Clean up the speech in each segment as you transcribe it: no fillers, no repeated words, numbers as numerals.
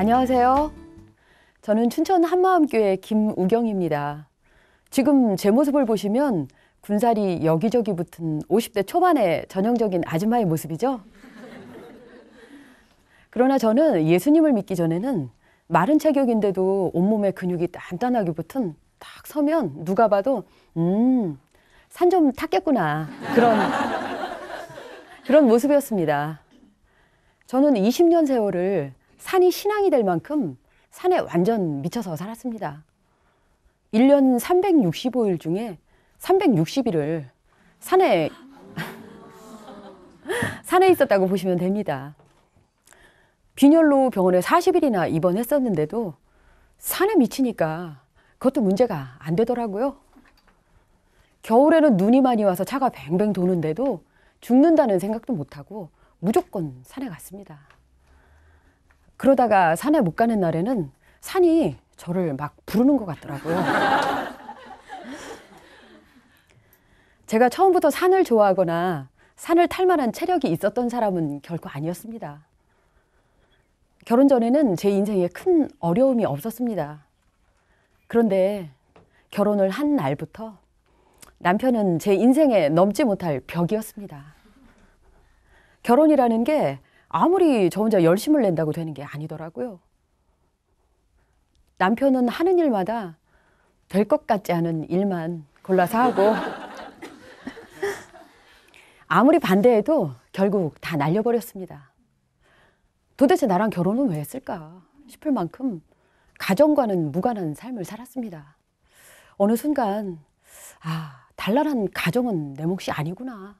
안녕하세요. 저는 춘천 한마음교회 김우경입니다. 지금 제 모습을 보시면 군살이 여기저기 붙은 50대 초반의 전형적인 아줌마의 모습이죠. 그러나 저는 예수님을 믿기 전에는 마른 체격인데도 온몸에 근육이 단단하게 붙은 딱 서면 누가 봐도 산 좀 탔겠구나 그런 모습이었습니다. 저는 20년 세월을 산이 신앙이 될 만큼 산에 완전 미쳐서 살았습니다. 1년 365일 중에 360일을 산에 있었다고 보시면 됩니다. 빈혈로 병원에 40일이나 입원했었는데도 산에 미치니까 그것도 문제가 안 되더라고요. 겨울에는 눈이 많이 와서 차가 뱅뱅 도는데도 죽는다는 생각도 못하고 무조건 산에 갔습니다. 그러다가 산에 못 가는 날에는 산이 저를 막 부르는 것 같더라고요. 제가 처음부터 산을 좋아하거나 산을 탈 만한 체력이 있었던 사람은 결코 아니었습니다. 결혼 전에는 제 인생에 큰 어려움이 없었습니다. 그런데 결혼을 한 날부터 남편은 제 인생에 넘지 못할 벽이었습니다. 결혼이라는 게 아무리 저 혼자 열심을 낸다고 되는 게 아니더라고요. 남편은 하는 일마다 될 것 같지 않은 일만 골라서 하고 아무리 반대해도 결국 다 날려버렸습니다. 도대체 나랑 결혼은 왜 했을까 싶을 만큼 가정과는 무관한 삶을 살았습니다. 어느 순간 단란한 가정은 내 몫이 아니구나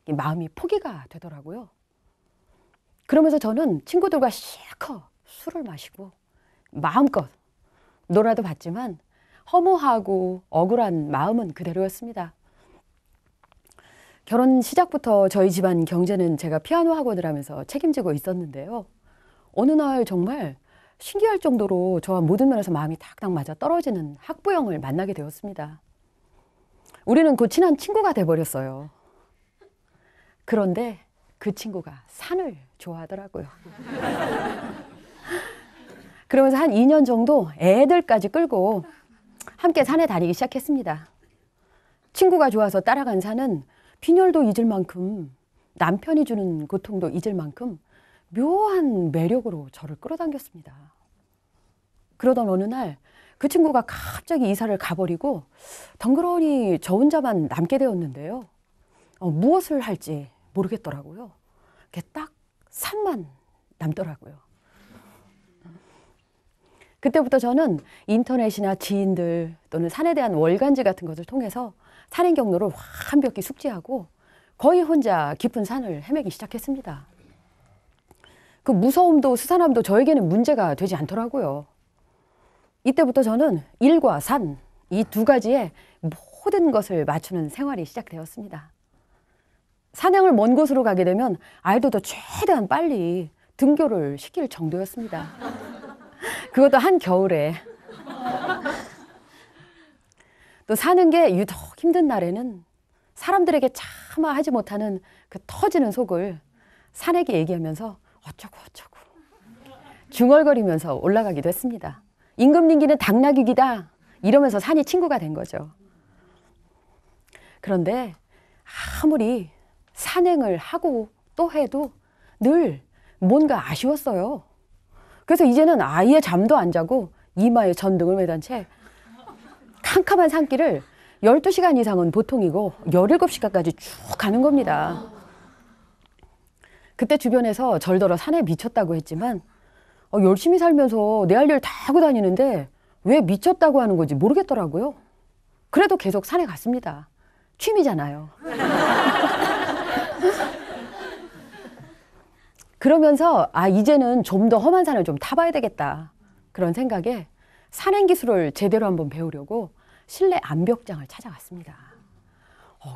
마음이 포기가 되더라고요. 그러면서 저는 친구들과 실컷 술을 마시고 마음껏 놀아도 봤지만 허무하고 억울한 마음은 그대로였습니다. 결혼 시작부터 저희 집안 경제는 제가 피아노 학원을 하면서 책임지고 있었는데요. 어느 날 정말 신기할 정도로 저와 모든 면에서 마음이 탁탁 맞아 떨어지는 학부형을 만나게 되었습니다. 우리는 곧 친한 친구가 돼버렸어요. 그런데 그 친구가 산을 좋아하더라고요. 그러면서 한 2년 정도 애들까지 끌고 함께 산에 다니기 시작했습니다. 친구가 좋아서 따라간 산은 빈혈도 잊을 만큼 남편이 주는 고통도 잊을 만큼 묘한 매력으로 저를 끌어당겼습니다. 그러던 어느 날 그 친구가 갑자기 이사를 가버리고 덩그러니 저 혼자만 남게 되었는데요. 무엇을 할지 모르겠더라고요. 딱 산만 남더라고요. 그때부터 저는 인터넷이나 지인들 또는 산에 대한 월간지 같은 것을 통해서 산행 경로를 완벽히 숙지하고 거의 혼자 깊은 산을 헤매기 시작했습니다. 그 무서움도 스산함도 저에게는 문제가 되지 않더라고요. 이때부터 저는 일과 산, 이 두 가지에 모든 것을 맞추는 생활이 시작되었습니다. 산행을 먼 곳으로 가게 되면 아이들도 최대한 빨리 등교를 시킬 정도였습니다. 그것도 한겨울에. 또 사는 게 유독 힘든 날에는 사람들에게 차마 하지 못하는 그 터지는 속을 산에게 얘기하면서 어쩌고 중얼거리면서 올라가기도 했습니다. 임금님기는 당나귀기다 이러면서 산이 친구가 된 거죠. 그런데 아무리 산행을 하고 또 해도 늘 뭔가 아쉬웠어요. 그래서 이제는 아예 잠도 안 자고 이마에 전등을 매단 채 캄캄한 산길을 12시간 이상은 보통이고 17시간까지 쭉 가는 겁니다. 그때 주변에서 절더러 산에 미쳤다고 했지만 열심히 살면서 내 할 일 다 하고 다니는데 왜 미쳤다고 하는 건지 모르겠더라고요. 그래도 계속 산에 갔습니다. 취미잖아요. 그러면서 이제는 좀 더 험한 산을 좀 타봐야 되겠다 그런 생각에 산행 기술을 제대로 한번 배우려고 실내 암벽장을 찾아갔습니다.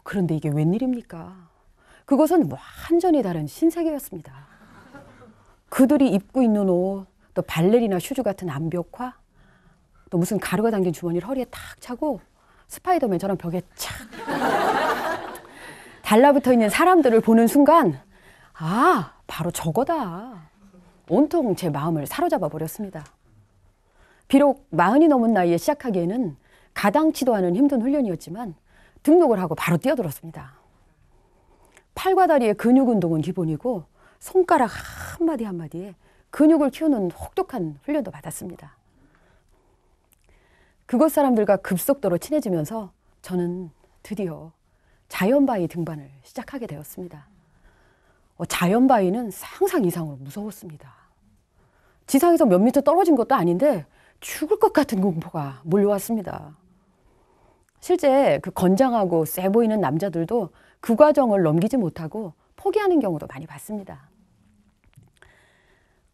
그런데 이게 웬일입니까? 그것은 완전히 다른 신세계였습니다. 그들이 입고 있는 옷, 또 발레리나 슈즈 같은 암벽화, 또 무슨 가루가 담긴 주머니를 허리에 탁 차고 스파이더맨처럼 벽에 착 달라붙어 있는 사람들을 보는 순간 바로 저거다. 온통 제 마음을 사로잡아 버렸습니다. 비록 40이 넘은 나이에 시작하기에는 가당치도 않은 힘든 훈련이었지만 등록을 하고 바로 뛰어들었습니다. 팔과 다리의 근육 운동은 기본이고 손가락 한마디 한마디에 근육을 키우는 혹독한 훈련도 받았습니다. 그곳 사람들과 급속도로 친해지면서 저는 드디어 자연바위 등반을 시작하게 되었습니다. 자연바위는 상상 이상으로 무서웠습니다. 지상에서 몇 미터 떨어진 것도 아닌데 죽을 것 같은 공포가 몰려왔습니다. 실제 그 건장하고 세 보이는 남자들도 그 과정을 넘기지 못하고 포기하는 경우도 많이 봤습니다.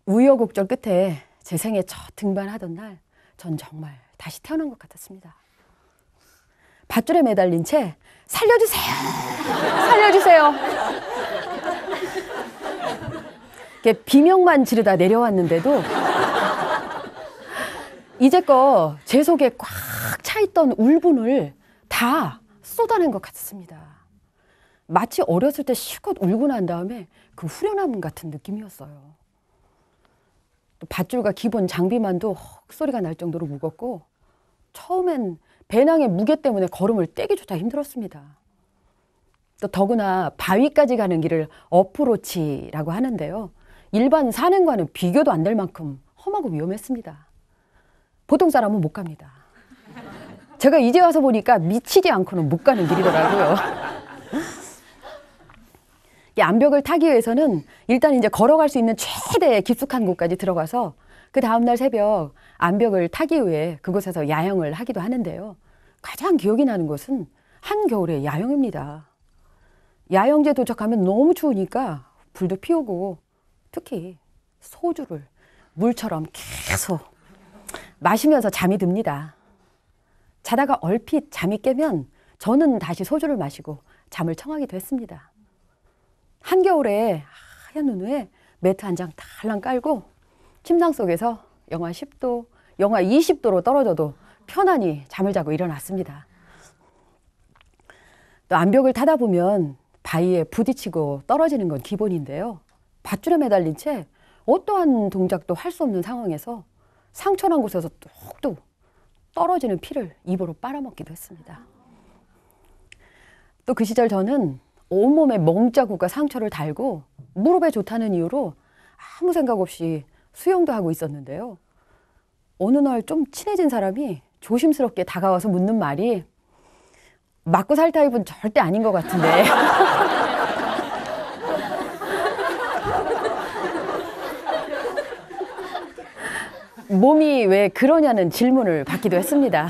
우여곡절 끝에 제 생애 첫 등반하던 날, 전 정말 다시 태어난 것 같았습니다. 밧줄에 매달린 채 살려주세요! 살려주세요! 비명만 지르다 내려왔는데도 이제껏 제 속에 꽉 차있던 울분을 다 쏟아낸 것 같습니다. 마치 어렸을 때 실컷 울고 난 다음에 그 후련함 같은 느낌이었어요. 또 밧줄과 기본 장비만도 헉 소리가 날 정도로 무겁고 처음엔 배낭의 무게 때문에 걸음을 떼기조차 힘들었습니다. 또 더구나 바위까지 가는 길을 어프로치라고 하는데요. 일반 산행과는 비교도 안 될 만큼 험하고 위험했습니다. 보통 사람은 못 갑니다. 제가 이제 와서 보니까 미치지 않고는 못 가는 길이더라고요. 이 암벽을 타기 위해서는 일단 이제 걸어갈 수 있는 최대 깊숙한 곳까지 들어가서 그 다음날 새벽 암벽을 타기 위해 그곳에서 야영을 하기도 하는데요. 가장 기억이 나는 것은 한겨울의 야영입니다. 야영지에 도착하면 너무 추우니까 불도 피우고 특히 소주를 물처럼 계속 마시면서 잠이 듭니다. 자다가 얼핏 잠이 깨면 저는 다시 소주를 마시고 잠을 청하기도 했습니다. 한겨울에 하얀 눈 위에 매트 한 장 달랑 깔고 침상 속에서 영하 10도, 영하 20도로 떨어져도 편안히 잠을 자고 일어났습니다. 또 암벽을 타다 보면 바위에 부딪히고 떨어지는 건 기본인데요. 밧줄에 매달린 채 어떠한 동작도 할 수 없는 상황에서 상처난 곳에서 뚝뚝 떨어지는 피를 입으로 빨아먹기도 했습니다. 또 그 시절 저는 온몸에 멍자국과 상처를 달고 무릎에 좋다는 이유로 아무 생각 없이 수영도 하고 있었는데요. 어느 날 좀 친해진 사람이 조심스럽게 다가와서 묻는 말이 맞고 살 타입은 절대 아닌 것 같은데 몸이 왜 그러냐는 질문을 받기도 했습니다.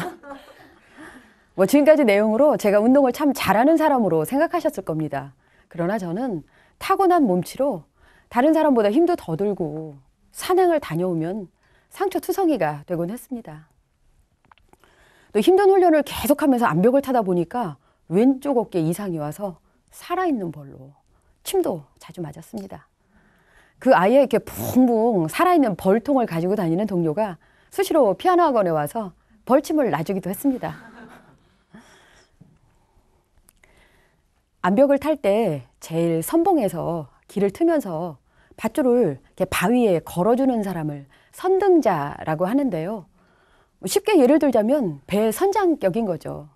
지금까지 내용으로 제가 운동을 참 잘하는 사람으로 생각하셨을 겁니다. 그러나 저는 타고난 몸치로 다른 사람보다 힘도 더 들고 산행을 다녀오면 상처투성이가 되곤 했습니다. 또 힘든 훈련을 계속하면서 암벽을 타다 보니까 왼쪽 어깨 이상이 와서 살아있는 벌로 침도 자주 맞았습니다. 그 아예 이렇게 붕붕 살아있는 벌통을 가지고 다니는 동료가 수시로 피아노 학원에 와서 벌침을 놔주기도 했습니다. 암벽을 탈 때 제일 선봉에서 길을 트면서 밧줄을 이렇게 바위에 걸어주는 사람을 선등자라고 하는데요. 쉽게 예를 들자면 배의 선장격인 거죠.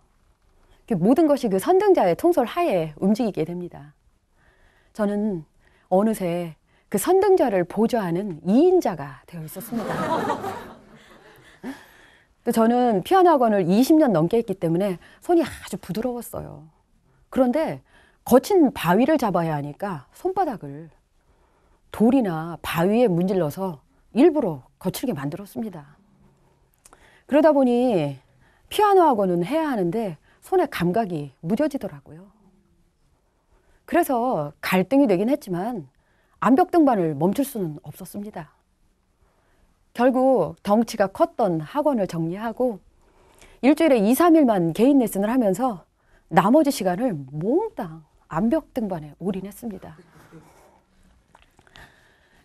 모든 것이 그 선등자의 통솔 하에 움직이게 됩니다. 저는 어느새 그 선등자를 보좌하는 2인자가 되어 있었습니다. 또 저는 피아노 학원을 20년 넘게 했기 때문에 손이 아주 부드러웠어요. 그런데 거친 바위를 잡아야 하니까 손바닥을 돌이나 바위에 문질러서 일부러 거칠게 만들었습니다. 그러다 보니 피아노 학원은 해야 하는데 손의 감각이 무뎌지더라고요. 그래서 갈등이 되긴 했지만 암벽 등반을 멈출 수는 없었습니다. 결국 덩치가 컸던 학원을 정리하고 일주일에 2, 3일만 개인 레슨을 하면서 나머지 시간을 몽땅 암벽 등반에 올인했습니다.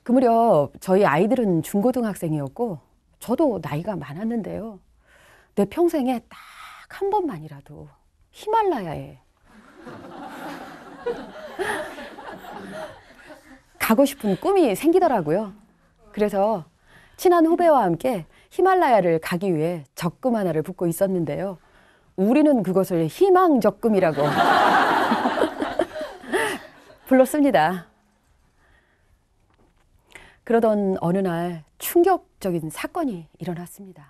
그 무렵 저희 아이들은 중고등학생이었고 저도 나이가 많았는데요. 내 평생에 딱 한 번만이라도 히말라야에 가고 싶은 꿈이 생기더라고요. 그래서 친한 후배와 함께 히말라야를 가기 위해 적금 하나를 붓고 있었는데요. 우리는 그것을 희망적금이라고 불렀습니다. 그러던 어느 날 충격적인 사건이 일어났습니다.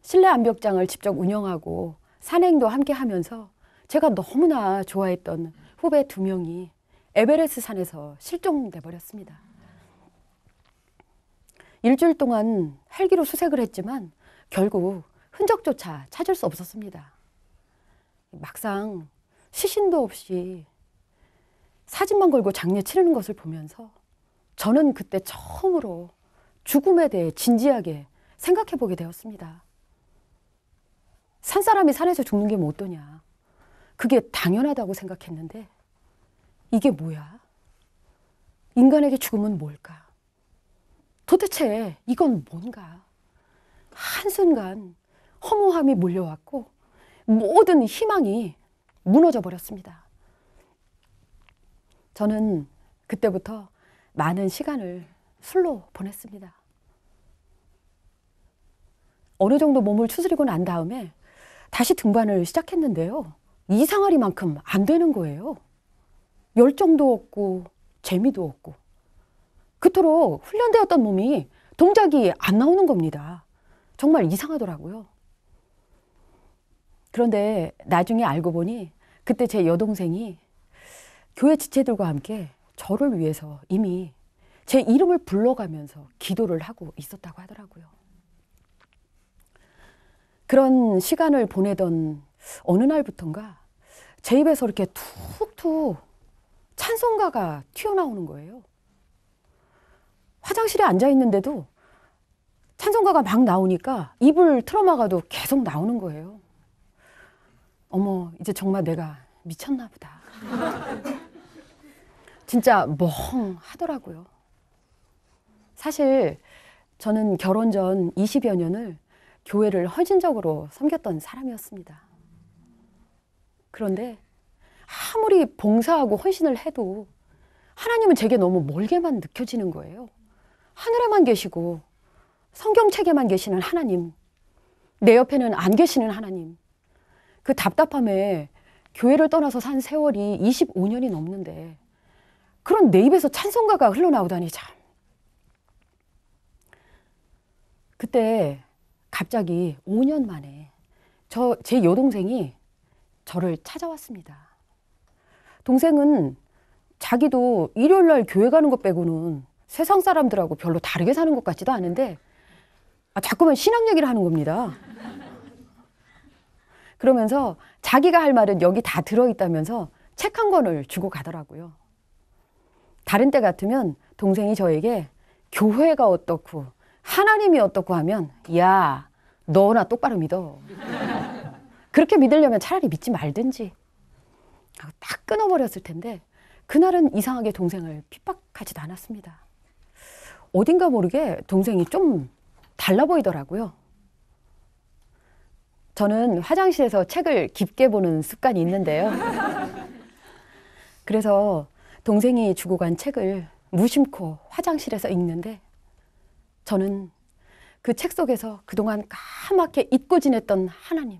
실내 암벽장을 직접 운영하고 산행도 함께 하면서 제가 너무나 좋아했던 후배 2명이 에베레스트 산에서 실종돼 버렸습니다. 일주일 동안 헬기로 수색을 했지만 결국 흔적조차 찾을 수 없었습니다. 막상 시신도 없이 사진만 걸고 장례 치르는 것을 보면서 저는 그때 처음으로 죽음에 대해 진지하게 생각해 보게 되었습니다. 산사람이 산에서 죽는 게 뭐 어떠냐. 그게 당연하다고 생각했는데 이게 뭐야? 인간에게 죽음은 뭘까? 도대체 이건 뭔가? 한순간 허무함이 몰려왔고 모든 희망이 무너져 버렸습니다. 저는 그때부터 많은 시간을 술로 보냈습니다. 어느 정도 몸을 추스리고 난 다음에 다시 등반을 시작했는데요. 이상하리만큼 안 되는 거예요. 열정도 없고 재미도 없고 그토록 훈련되었던 몸이 동작이 안 나오는 겁니다. 정말 이상하더라고요. 그런데 나중에 알고 보니 그때 제 여동생이 교회 지체들과 함께 저를 위해서 이미 제 이름을 불러가면서 기도를 하고 있었다고 하더라고요. 그런 시간을 보내던 어느 날부턴가 제 입에서 이렇게 툭툭 찬송가가 튀어나오는 거예요. 화장실에 앉아 있는데도 찬송가가 막 나오니까 입을 틀어막아도 계속 나오는 거예요. 어머, 이제 정말 내가 미쳤나 보다. 진짜 멍하더라고요. 사실 저는 결혼 전 20여 년을 교회를 헌신적으로 섬겼던 사람이었습니다. 그런데 아무리 봉사하고 헌신을 해도 하나님은 제게 너무 멀게만 느껴지는 거예요. 하늘에만 계시고 성경책에만 계시는 하나님, 내 옆에는 안 계시는 하나님. 그 답답함에 교회를 떠나서 산 세월이 25년이 넘는데 그런 내 입에서 찬송가가 흘러나오다니 참. 그때 갑자기 5년 만에 제 여동생이 저를 찾아왔습니다. 동생은 자기도 일요일 날 교회 가는 것 빼고는 세상 사람들하고 별로 다르게 사는 것 같지도 않은데 자꾸만 신앙 얘기를 하는 겁니다. 그러면서 자기가 할 말은 여기 다 들어있다면서 책 한 권을 주고 가더라고요. 다른 때 같으면 동생이 저에게 교회가 어떻고 하나님이 어떻고 하면 야, 너나 똑바로 믿어. 그렇게 믿으려면 차라리 믿지 말든지 하고 딱 끊어버렸을 텐데 그날은 이상하게 동생을 핍박하지도 않았습니다. 어딘가 모르게 동생이 좀 달라 보이더라고요. 저는 화장실에서 책을 깊게 보는 습관이 있는데요. 그래서 동생이 주고 간 책을 무심코 화장실에서 읽는데 저는 그 책 속에서 그동안 까맣게 잊고 지냈던 하나님.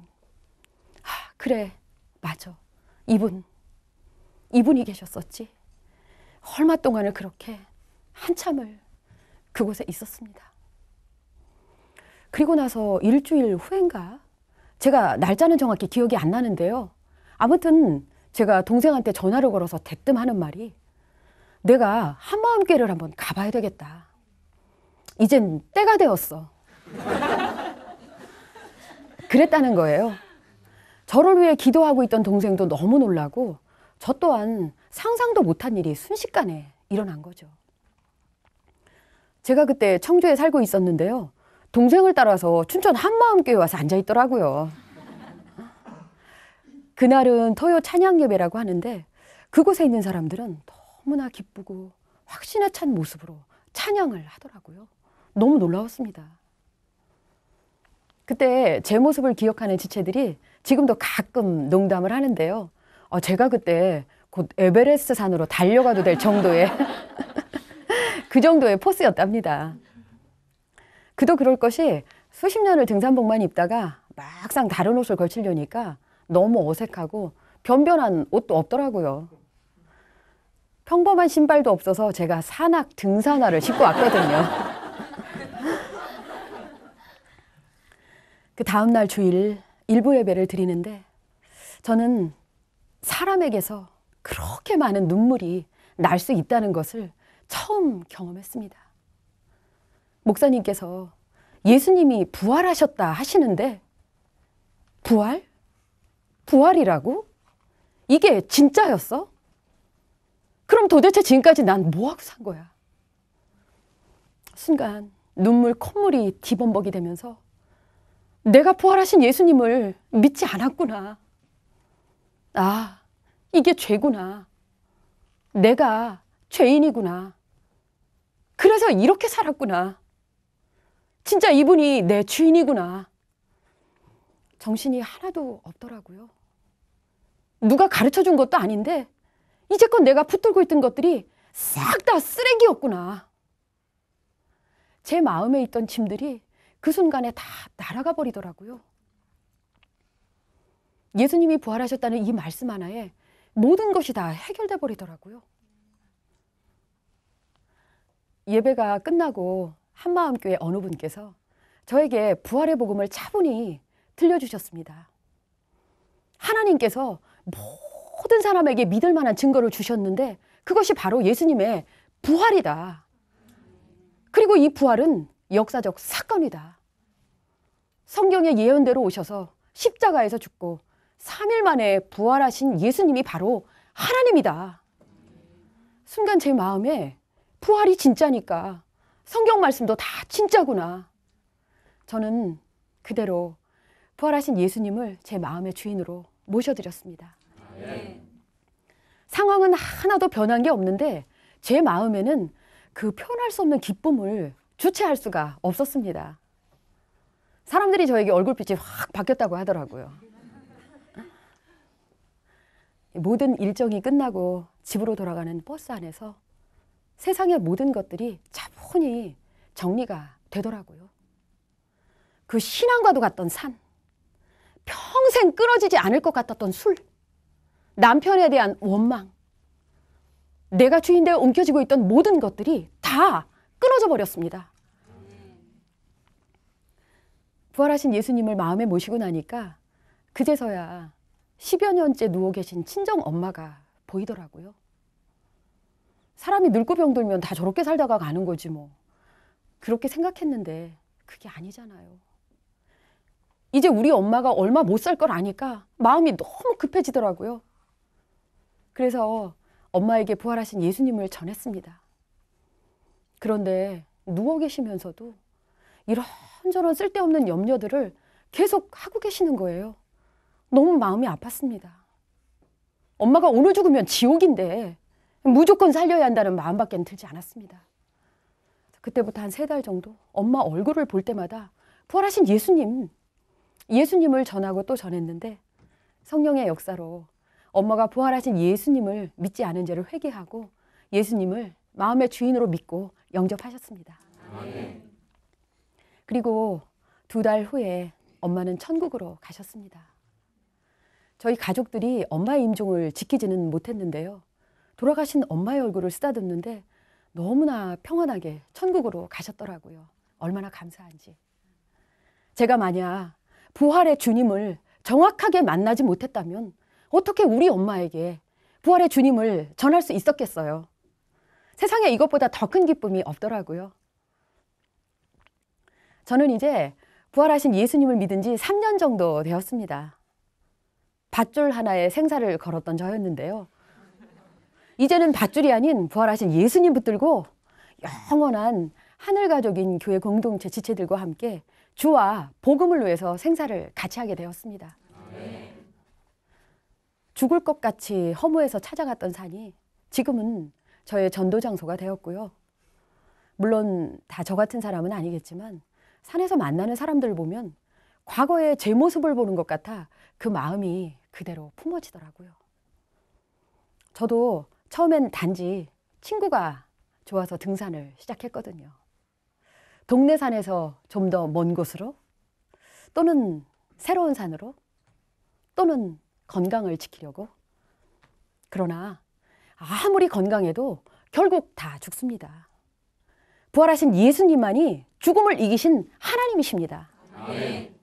그래, 맞아. 이분이 계셨었지. 얼마 동안을 그렇게 한참을 그곳에 있었습니다. 그리고 나서 일주일 후인가? 제가 날짜는 정확히 기억이 안 나는데요. 아무튼 제가 동생한테 전화를 걸어서 대뜸 하는 말이 내가 한마음교회를 한번 가봐야 되겠다. 이젠 때가 되었어. 그랬다는 거예요. 저를 위해 기도하고 있던 동생도 너무 놀라고 저 또한 상상도 못한 일이 순식간에 일어난 거죠. 제가 그때 청주에 살고 있었는데요. 동생을 따라서 춘천 한마음교회 와서 앉아있더라고요. 그날은 토요 찬양 예배라고 하는데 그곳에 있는 사람들은 너무나 기쁘고 확신에 찬 모습으로 찬양을 하더라고요. 너무 놀라웠습니다. 그때 제 모습을 기억하는 지체들이 지금도 가끔 농담을 하는데요. 제가 그때 곧 에베레스트 산으로 달려가도 될 정도의 그 정도의 포스였답니다. 그도 그럴 것이 수십 년을 등산복만 입다가 막상 다른 옷을 걸치려니까 너무 어색하고 변변한 옷도 없더라고요. 평범한 신발도 없어서 제가 산악 등산화를 신고 왔거든요. 그 다음날 주일 일부 예배를 드리는데 저는 사람에게서 그렇게 많은 눈물이 날 수 있다는 것을 처음 경험했습니다. 목사님께서 예수님이 부활하셨다 하시는데 부활? 부활이라고? 이게 진짜였어? 그럼 도대체 지금까지 난 뭐하고 산 거야? 순간 눈물 콧물이 뒤범벅이 되면서 내가 부활하신 예수님을 믿지 않았구나. 아, 이게 죄구나. 내가 죄인이구나. 그래서 이렇게 살았구나. 진짜 이분이 내 주인이구나. 정신이 하나도 없더라고요. 누가 가르쳐 준 것도 아닌데 이제껏 내가 붙들고 있던 것들이 싹 다 쓰레기였구나. 제 마음에 있던 짐들이 그 순간에 다 날아가 버리더라고요. 예수님이 부활하셨다는 이 말씀 하나에 모든 것이 다 해결돼 버리더라고요. 예배가 끝나고 한마음교회 어느 분께서 저에게 부활의 복음을 차분히 들려주셨습니다. 하나님께서 모든 사람에게 믿을 만한 증거를 주셨는데 그것이 바로 예수님의 부활이다. 그리고 이 부활은 역사적 사건이다. 성경의 예언대로 오셔서 십자가에서 죽고 3일 만에 부활하신 예수님이 바로 하나님이다. 순간 제 마음에 부활이 진짜니까 성경 말씀도 다 진짜구나. 저는 그대로 부활하신 예수님을 제 마음의 주인으로 모셔드렸습니다. 상황은 하나도 변한 게 없는데 제 마음에는 그 표현할 수 없는 기쁨을 주체할 수가 없었습니다. 사람들이 저에게 얼굴빛이 확 바뀌었다고 하더라고요. 모든 일정이 끝나고 집으로 돌아가는 버스 안에서 세상의 모든 것들이 차분히 정리가 되더라고요. 그 신앙과도 같던 산, 평생 끊어지지 않을 것 같았던 술, 남편에 대한 원망, 내가 주인되어 움켜쥐고 있던 모든 것들이 다 끊어져 버렸습니다. 부활하신 예수님을 마음에 모시고 나니까 그제서야 10여 년째 누워 계신 친정 엄마가 보이더라고요. 사람이 늙고 병들면 다 저렇게 살다가 가는 거지 뭐. 그렇게 생각했는데 그게 아니잖아요. 이제 우리 엄마가 얼마 못 살 걸 아니까 마음이 너무 급해지더라고요. 그래서 엄마에게 부활하신 예수님을 전했습니다. 그런데 누워 계시면서도 이런저런 쓸데없는 염려들을 계속 하고 계시는 거예요. 너무 마음이 아팠습니다. 엄마가 오늘 죽으면 지옥인데 무조건 살려야 한다는 마음밖에 들지 않았습니다. 그때부터 한 3달 정도 엄마 얼굴을 볼 때마다 부활하신 예수님을 전하고 또 전했는데 성령의 역사로 엄마가 부활하신 예수님을 믿지 않은 죄를 회개하고 예수님을 마음의 주인으로 믿고 영접하셨습니다. 그리고 2달 후에 엄마는 천국으로 가셨습니다. 저희 가족들이 엄마의 임종을 지키지는 못했는데요. 돌아가신 엄마의 얼굴을 쓰다듬는데 너무나 평안하게 천국으로 가셨더라고요. 얼마나 감사한지. 제가 만약 부활의 주님을 정확하게 만나지 못했다면 어떻게 우리 엄마에게 부활의 주님을 전할 수 있었겠어요? 세상에 이것보다 더 큰 기쁨이 없더라고요. 저는 이제 부활하신 예수님을 믿은 지 3년 정도 되었습니다. 밧줄 하나에 생사를 걸었던 저였는데요. 이제는 밧줄이 아닌 부활하신 예수님 붙들고 영원한 하늘가족인 교회 공동체 지체들과 함께 주와 복음을 위해서 생사를 같이 하게 되었습니다. 죽을 것 같이 허무해서 찾아갔던 산이 지금은 저의 전도 장소가 되었고요. 물론 다 저 같은 사람은 아니겠지만 산에서 만나는 사람들을 보면 과거의 제 모습을 보는 것 같아 그 마음이 그대로 품어지더라고요. 저도 처음엔 단지 친구가 좋아서 등산을 시작했거든요. 동네 산에서 좀 더 먼 곳으로, 또는 새로운 산으로, 또는 건강을 지키려고. 그러나 아무리 건강해도 결국 다 죽습니다. 부활하신 예수님만이 죽음을 이기신 하나님이십니다. 아멘.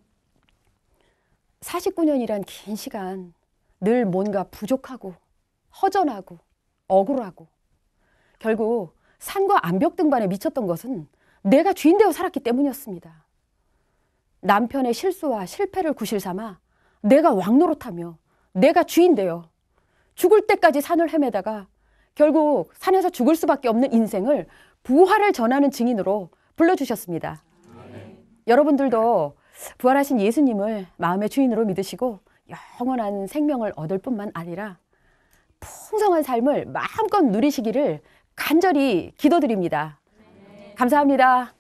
49년이란 긴 시간 늘 뭔가 부족하고 허전하고 억울하고, 결국 산과 암벽 등반에 미쳤던 것은 내가 주인 되어 살았기 때문이었습니다. 남편의 실수와 실패를 구실 삼아 내가 왕노릇하며 내가 주인 되어 죽을 때까지 산을 헤매다가 결국 산에서 죽을 수밖에 없는 인생을 부활을 전하는 증인으로 불러주셨습니다. 여러분들도 부활하신 예수님을 마음의 주인으로 믿으시고 영원한 생명을 얻을 뿐만 아니라 풍성한 삶을 마음껏 누리시기를 간절히 기도드립니다. 감사합니다.